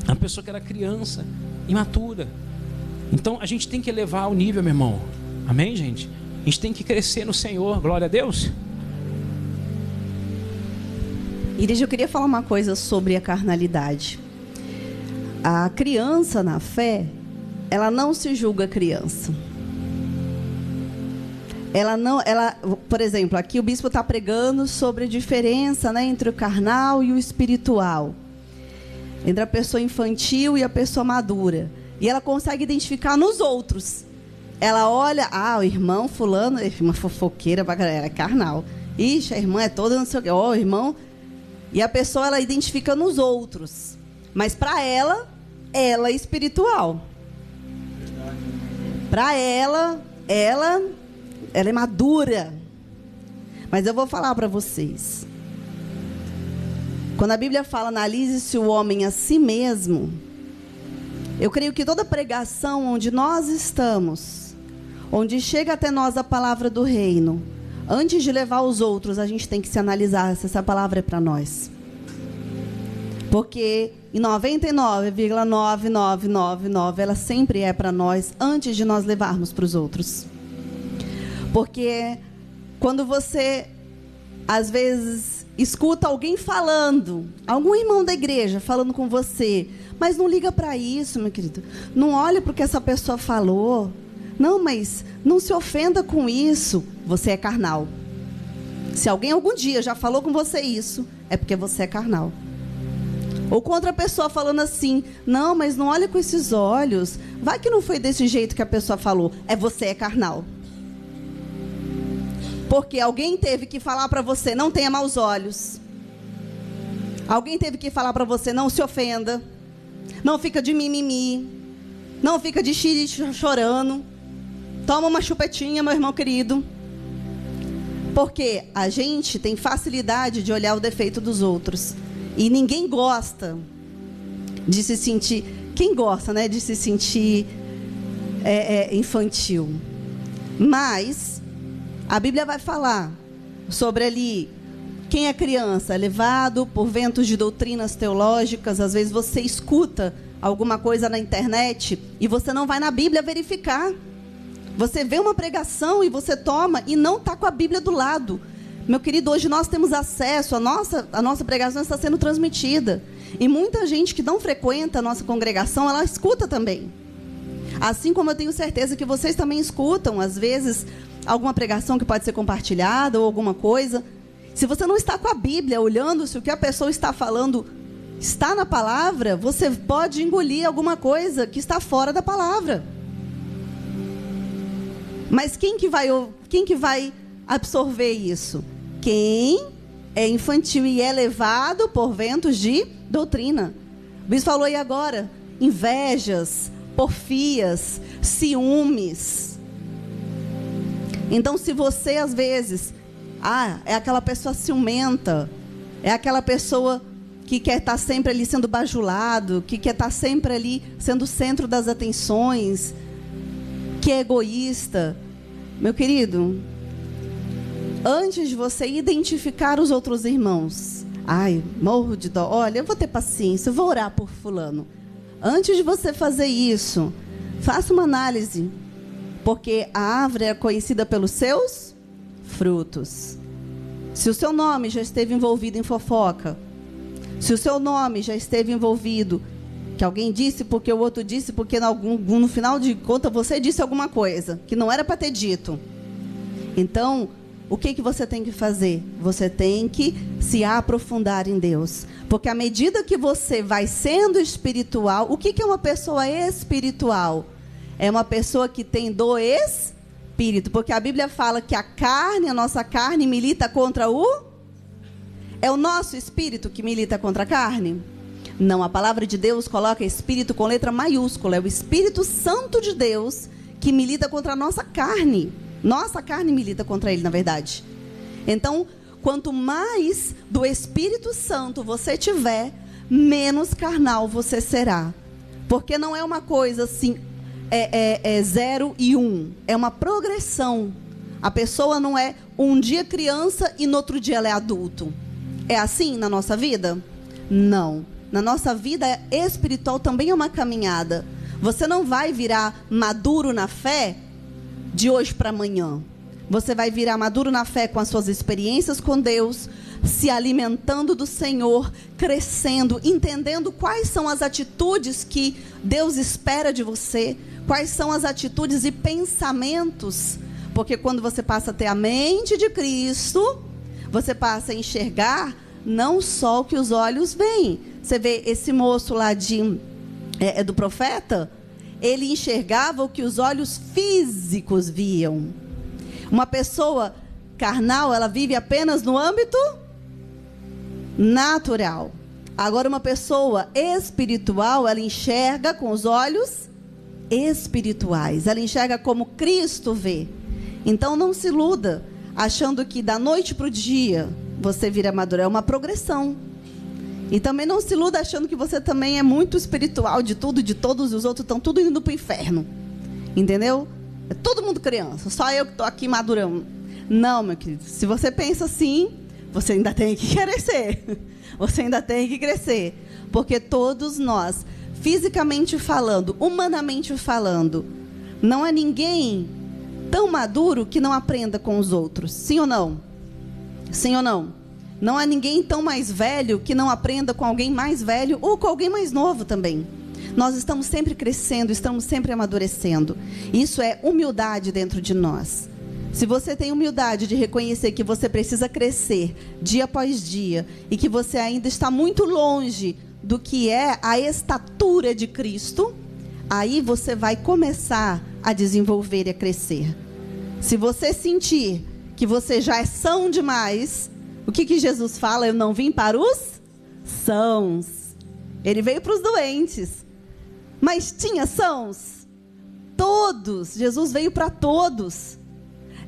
Speaker 1: Uma pessoa que era criança, imatura. Então a gente tem que elevar o nível, meu irmão. Amém, gente? A gente tem que crescer no Senhor. Glória a Deus.
Speaker 3: Igreja, eu queria falar uma coisa sobre a carnalidade. A criança na fé, ela não se julga criança. Por exemplo, aqui o bispo está pregando sobre a diferença, né, entre o carnal e o espiritual, entre a pessoa infantil e a pessoa madura. E ela consegue identificar nos outros. Ela olha, o irmão fulano, uma fofoqueira, é carnal. Ixi, a irmã é toda não sei o quê. O irmão. E a pessoa, ela identifica nos outros. Mas para ela é espiritual. Para ela é madura. Mas eu vou falar para vocês. Quando a Bíblia fala, analise-se o homem a si mesmo, eu creio que toda pregação onde nós estamos, onde chega até nós a palavra do reino, antes de levar os outros, a gente tem que se analisar se essa palavra é para nós. Porque em 99,9999 ela sempre é para nós, antes de nós levarmos para os outros. Porque quando você, às vezes, escuta alguém falando, algum irmão da igreja falando com você, mas não liga para isso, meu querido. Não olha para o que essa pessoa falou. Não, mas não se ofenda com isso. Você é carnal. Se alguém algum dia já falou com você isso, é porque você é carnal. Ou com outra pessoa falando assim, não, mas não olha com esses olhos. Vai que não foi desse jeito que a pessoa falou. Você é carnal. Porque alguém teve que falar para você, não tenha maus olhos. Alguém teve que falar para você, não se ofenda. Não fica de mimimi. Não fica de xixi chorando. Toma uma chupetinha, meu irmão querido. Porque a gente tem facilidade de olhar o defeito dos outros. E ninguém gosta de se sentir... Quem gosta, né, de se sentir infantil? Mas a Bíblia vai falar sobre ali... Quem é criança é levado por ventos de doutrinas teológicas. Às vezes você escuta alguma coisa na internet e você não vai na Bíblia verificar. Você vê uma pregação e você toma e não está com a Bíblia do lado. Meu querido, hoje nós temos acesso, a nossa pregação está sendo transmitida. E muita gente que não frequenta a nossa congregação, ela escuta também. Assim como eu tenho certeza que vocês também escutam, às vezes, alguma pregação que pode ser compartilhada ou alguma coisa. Se você não está com a Bíblia, olhando se o que a pessoa está falando está na palavra, você pode engolir alguma coisa que está fora da palavra. Mas quem que vai absorver isso? Quem é infantil e é levado por ventos de doutrina. O bispo falou aí agora, invejas, porfias, ciúmes. Então, se você às vezes... é aquela pessoa ciumenta, é aquela pessoa que quer estar sempre ali sendo bajulado, que quer estar sempre ali sendo o centro das atenções, que é egoísta. Meu querido, antes de você identificar os outros irmãos, morro de dó, olha, eu vou ter paciência, eu vou orar por fulano. Antes de você fazer isso, faça uma análise, porque a árvore é conhecida pelos seus frutos. Se o seu nome já esteve envolvido em fofoca, se o seu nome já esteve envolvido, que alguém disse porque o outro disse, porque no final de contas você disse alguma coisa que não era para ter dito. Então, o que você tem que fazer? Você tem que se aprofundar em Deus. Porque à medida que você vai sendo espiritual, o que é uma pessoa espiritual? É uma pessoa que tem do espírito, porque a Bíblia fala que a nossa carne milita contra é o nosso espírito que milita contra a carne? Não, a palavra de Deus coloca espírito com letra maiúscula, é o Espírito Santo de Deus que milita contra a nossa carne. Nossa carne milita contra ele, na verdade. Então, quanto mais do Espírito Santo você tiver, menos carnal você será. Porque não é uma coisa assim, 0 e 1. É uma progressão. A pessoa não é um dia criança e no outro dia ela é adulto. É assim na nossa vida? Não. Na nossa vida espiritual também é uma caminhada. Você não vai virar maduro na fé de hoje para amanhã. Você vai virar maduro na fé com as suas experiências com Deus, se alimentando do Senhor, crescendo, entendendo quais são as atitudes que Deus espera de você, quais são as atitudes e pensamentos. Porque quando você passa a ter a mente de Cristo, você passa a enxergar não só o que os olhos veem. Você vê esse moço lá do profeta, ele enxergava o que os olhos físicos viam. Uma pessoa carnal, ela vive apenas no âmbito natural. Agora, uma pessoa espiritual, ela enxerga com os olhos espirituais. Ela enxerga como Cristo vê. Então, não se iluda achando que da noite para o dia você vira maduro. É uma progressão. E também não se iluda achando que você também é muito espiritual de tudo, de todos, e os outros estão tudo indo para o inferno. Entendeu? É todo mundo criança, só eu que estou aqui madurão. Não, meu querido, se você pensa assim, você ainda tem que crescer. Você ainda tem que crescer. Porque todos nós, fisicamente falando, humanamente falando, não há ninguém tão maduro que não aprenda com os outros. Sim ou não? Sim ou não? Não há ninguém tão mais velho que não aprenda com alguém mais velho ou com alguém mais novo também. Nós estamos sempre crescendo, estamos sempre amadurecendo. Isso é humildade dentro de nós. Se você tem humildade de reconhecer que você precisa crescer dia após dia e que você ainda está muito longe do que é a estatura de Cristo, aí você vai começar a desenvolver e a crescer. Se você sentir que você já é são demais, o que Jesus fala? Eu não vim para os sãos. Ele veio para os doentes. Mas tinha sãos? Todos. Jesus veio para todos.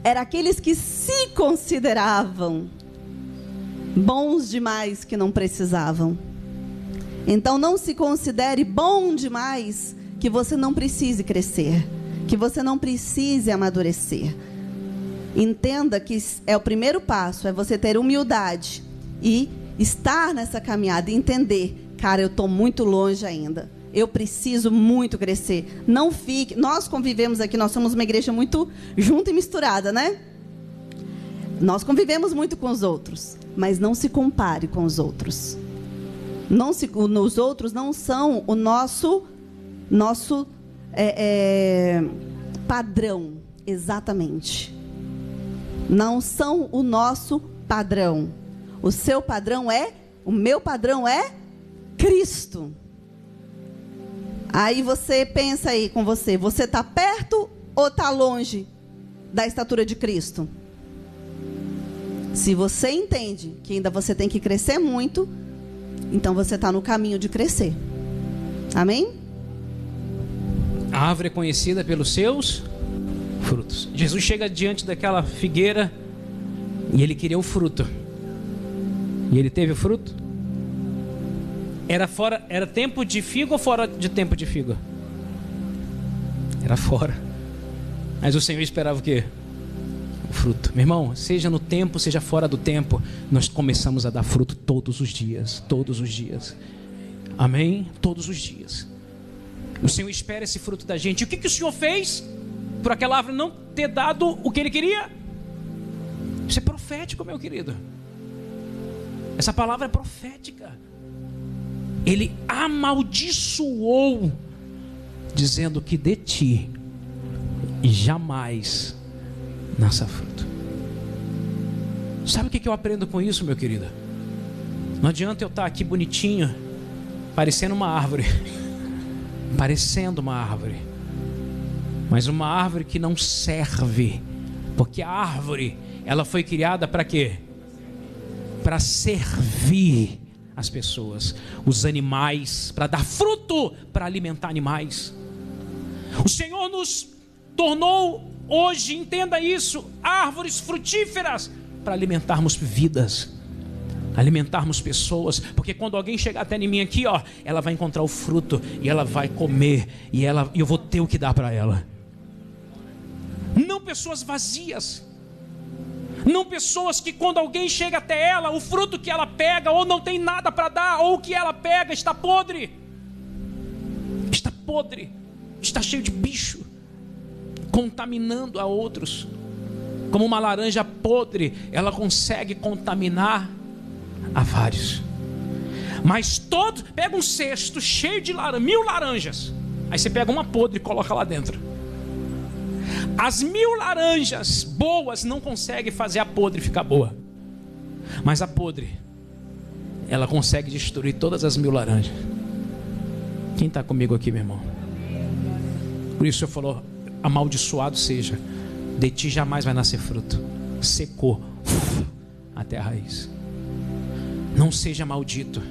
Speaker 3: Era aqueles que se consideravam bons demais que não precisavam. Então não se considere bom demais que você não precise crescer, que você não precise amadurecer. Entenda que é o primeiro passo, é você ter humildade e estar nessa caminhada e entender, cara, eu estou muito longe ainda. Eu preciso muito crescer. Não fique. Nós convivemos aqui, nós somos uma igreja muito junta e misturada, né? Nós convivemos muito com os outros, mas não se compare com os outros. Os outros não são o nosso padrão, exatamente. Não são o nosso padrão. O seu padrão o meu padrão é Cristo. Aí você pensa aí com você está perto ou está longe da estatura de Cristo? Se você entende que ainda você tem que crescer muito, então você está no caminho de crescer. Amém?
Speaker 1: A árvore é conhecida pelos seus frutos. Jesus chega diante daquela figueira e ele queria o fruto. E ele teve o fruto? Era tempo de figo ou fora de tempo de figo? Era fora. Mas o Senhor esperava o quê? O fruto. Meu irmão, seja no tempo, seja fora do tempo, nós começamos a dar fruto todos os dias. Todos os dias. Amém? Todos os dias. O Senhor espera esse fruto da gente. E o que o Senhor fez por aquela árvore não ter dado o que Ele queria? Isso é profético, meu querido. Essa palavra é profética. Ele amaldiçoou, dizendo que de ti jamais nasça fruto. Sabe o que eu aprendo com isso, meu querido? Não adianta eu estar aqui bonitinho, parecendo uma árvore. Parecendo uma árvore. Mas uma árvore que não serve. Porque a árvore, ela foi criada para quê? Para servir as pessoas, os animais, para dar fruto, para alimentar animais. O Senhor nos tornou hoje, entenda isso, árvores frutíferas para alimentarmos vidas, alimentarmos pessoas, porque quando alguém chegar até em mim aqui, ó, ela vai encontrar o fruto e ela vai comer e eu vou ter o que dar para ela. Não pessoas vazias. Não pessoas que quando alguém chega até ela, o fruto que ela pega ou não tem nada para dar, ou o que ela pega está podre. Está podre. Está cheio de bicho, contaminando a outros. Como uma laranja podre, ela consegue contaminar a vários. Mas pega um cesto cheio de 1000 laranjas. Aí você pega uma podre e coloca lá dentro. As 1000 laranjas boas não conseguem fazer a podre ficar boa. Mas a podre, ela consegue destruir todas as 1000 laranjas. Quem está comigo aqui, meu irmão? Por isso o Senhor falou: amaldiçoado seja, de ti jamais vai nascer fruto. Secou até a raiz. Não seja maldito,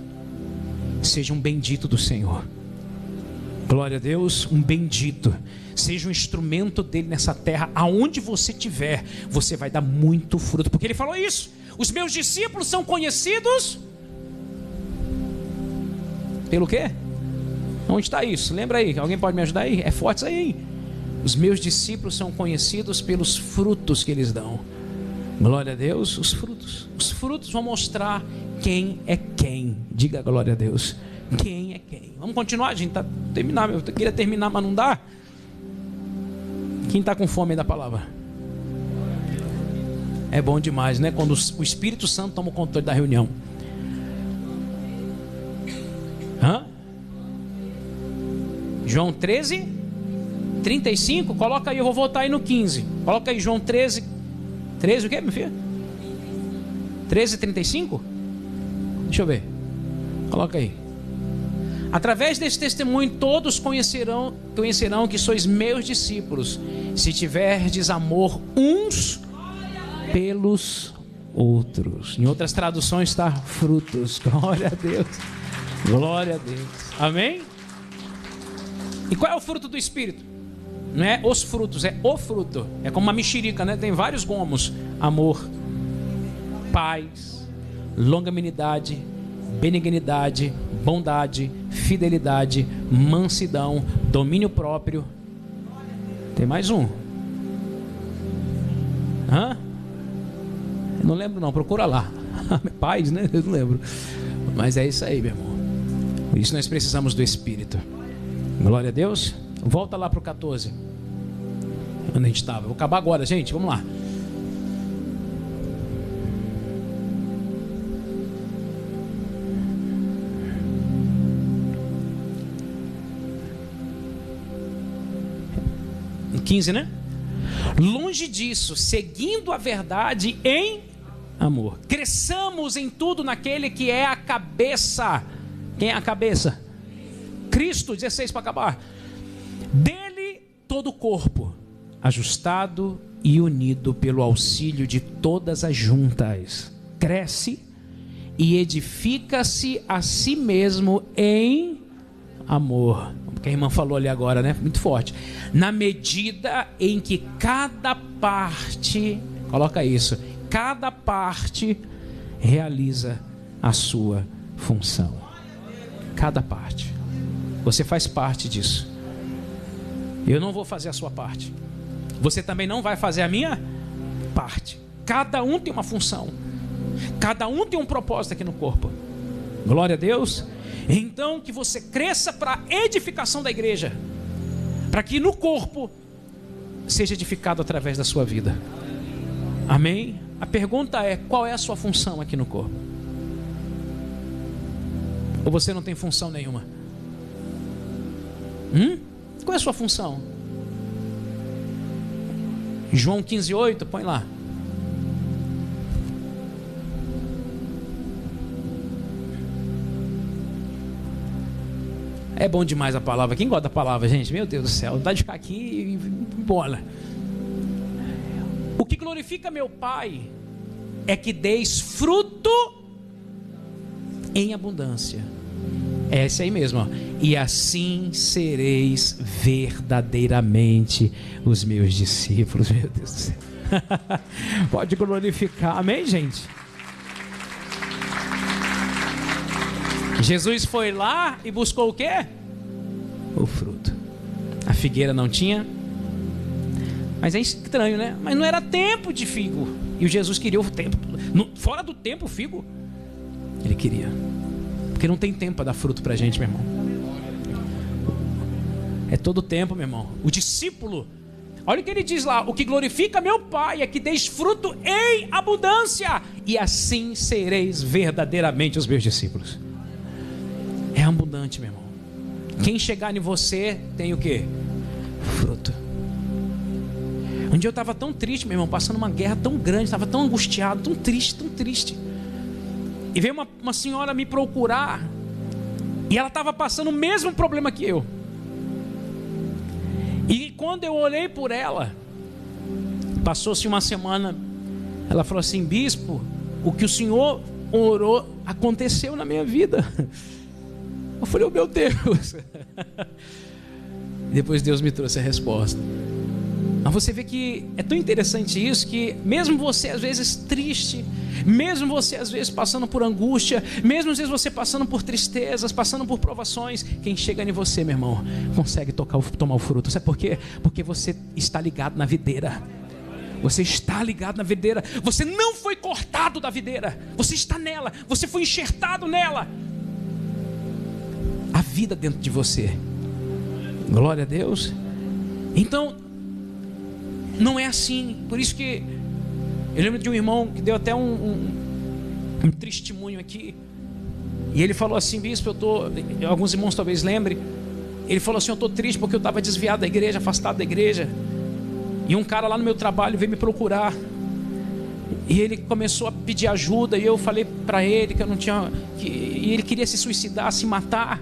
Speaker 1: seja um bendito do Senhor. Glória a Deus, um bendito. Seja um instrumento dele nessa terra. Aonde você estiver, você vai dar muito fruto. Porque ele falou isso: os meus discípulos são conhecidos pelo quê? Onde está isso? Lembra aí, alguém pode me ajudar aí? É forte isso aí, hein? Os meus discípulos são conhecidos pelos frutos que eles dão. Glória a Deus, os frutos. Os frutos vão mostrar quem é quem. Diga glória a Deus. Quem é quem? Vamos continuar, gente. Eu queria terminar, mas não dá. Quem está com fome da palavra? É bom demais, né? Quando o Espírito Santo toma o controle da reunião. João 13, 35. Coloca aí, eu vou voltar aí no 15. Coloca aí João 13. 13 o quê, meu filho? 13, 35? Deixa eu ver. Coloca aí. Através desse testemunho todos conhecerão que sois meus discípulos, se tiverdes amor uns pelos outros. Em outras traduções está frutos. Glória a Deus. Glória a Deus. Amém? E qual é o fruto do Espírito? Não é os frutos, é o fruto. É como uma mexerica, né? Tem vários gomos. Amor, paz, longanimidade, benignidade, bondade, fidelidade, mansidão, domínio próprio. Tem mais um. Hã? Eu não lembro não, procura lá. Paz, né? Eu não lembro. Mas é isso aí, meu irmão. Por isso nós precisamos do Espírito. Glória a Deus. Volta lá para o 14. Onde a gente estava. Vou acabar agora, gente. Vamos lá. No 15, né? Longe disso, seguindo a verdade em amor, cresçamos em tudo naquele que é a cabeça. Quem é a cabeça? Cristo. 16 para acabar. Dele todo o corpo, ajustado e unido pelo auxílio de todas as juntas, cresce e edifica-se a si mesmo em amor. Porque a irmã falou ali agora, né? Muito forte. Na medida em que cada parte, coloca isso, cada parte realiza a sua função. Cada parte. Você faz parte disso. Eu não vou fazer a sua parte. Você também não vai fazer a minha parte. Cada um tem uma função. Cada um tem um propósito aqui no corpo. Glória a Deus. Então que você cresça para a edificação da igreja, para que no corpo seja edificado através da sua vida. Amém? A pergunta é: qual é a sua função aqui no corpo? Ou você não tem função nenhuma? Qual é a sua função? João 15:8, põe lá. É bom demais a palavra. Quem gosta da palavra, gente? Meu Deus do céu, dá de ficar aqui e bola. O que glorifica meu Pai é que deis fruto em abundância. É esse aí mesmo, ó. E assim sereis verdadeiramente os meus discípulos. Meu Deus do céu. Pode glorificar. Amém, gente? Jesus foi lá e buscou o quê? O fruto. A figueira não tinha. Mas é estranho, né? Mas não era tempo de figo. E o Jesus queria o tempo. Fora do tempo, o figo. Ele queria. Porque não tem tempo para dar fruto para a gente, meu irmão. É todo tempo, meu irmão. O discípulo, olha o que ele diz lá: o que glorifica meu Pai é que deis fruto em abundância, e assim sereis verdadeiramente os meus discípulos. É abundante, meu irmão. Quem chegar em você tem o quê? Fruto. Um dia eu estava tão triste, meu irmão, passando uma guerra tão grande, estava tão angustiado, tão triste, tão triste. E veio uma senhora me procurar, e ela estava passando o mesmo problema que eu. E quando eu olhei por ela, passou-se uma semana, ela falou assim: bispo, o que o senhor orou aconteceu na minha vida. Eu falei: oh meu Deus. Depois Deus me trouxe a resposta. Mas você vê que é tão interessante isso, que mesmo você às vezes triste, mesmo você às vezes passando por angústia, mesmo às vezes você passando por tristezas, passando por provações, quem chega em você, meu irmão, consegue tomar o fruto. Sabe por quê? Porque você está ligado na videira. Você está ligado na videira. Você não foi cortado da videira. Você está nela. Você foi enxertado nela. A vida dentro de você. Glória a Deus. Então não é assim. Por isso que eu lembro de um irmão que deu até um testemunho aqui. E ele falou assim: bispo, alguns irmãos talvez lembrem. Ele falou assim: eu estou triste porque eu estava desviado da igreja, afastado da igreja. E um cara lá no meu trabalho veio me procurar. E ele começou a pedir ajuda. E eu falei para ele que eu não tinha... E ele queria se suicidar, se matar.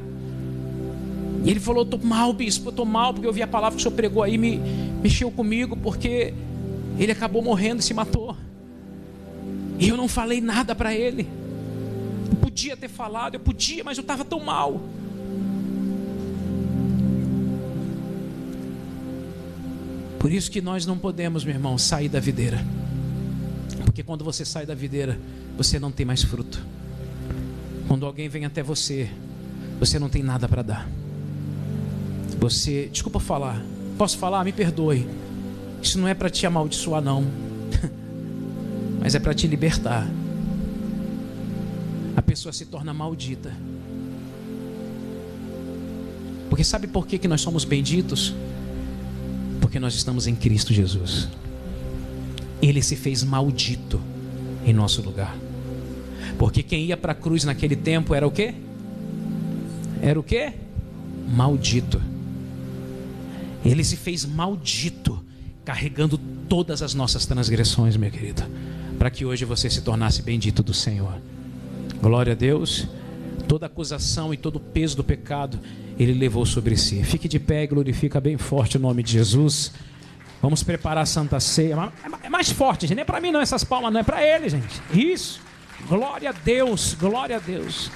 Speaker 1: E ele falou: estou mal, bispo, eu estou mal porque eu vi a palavra que o senhor pregou aí, mexeu comigo, porque ele acabou morrendo e se matou. E eu não falei nada para ele. Eu podia ter falado, eu podia, mas eu estava tão mal. Por isso que nós não podemos, meu irmão, sair da videira. Porque quando você sai da videira, você não tem mais fruto. Quando alguém vem até você, você não tem nada para dar. Você, desculpa falar, posso falar? Me perdoe. Isso não é para te amaldiçoar, não. Mas é para te libertar. A pessoa se torna maldita. Porque sabe por que nós somos benditos? Porque nós estamos em Cristo Jesus. Ele se fez maldito em nosso lugar. Porque quem ia para a cruz naquele tempo era o quê? Era o quê? Maldito. Ele se fez maldito, carregando todas as nossas transgressões, meu querido, para que hoje você se tornasse bendito do Senhor. Glória a Deus. Toda acusação e todo o peso do pecado Ele levou sobre si. Fique de pé e glorifica bem forte o nome de Jesus. Vamos preparar a Santa Ceia. É mais forte, gente. Não é para mim não, essas palmas, não é para Ele, gente. Isso. Glória a Deus, glória a Deus.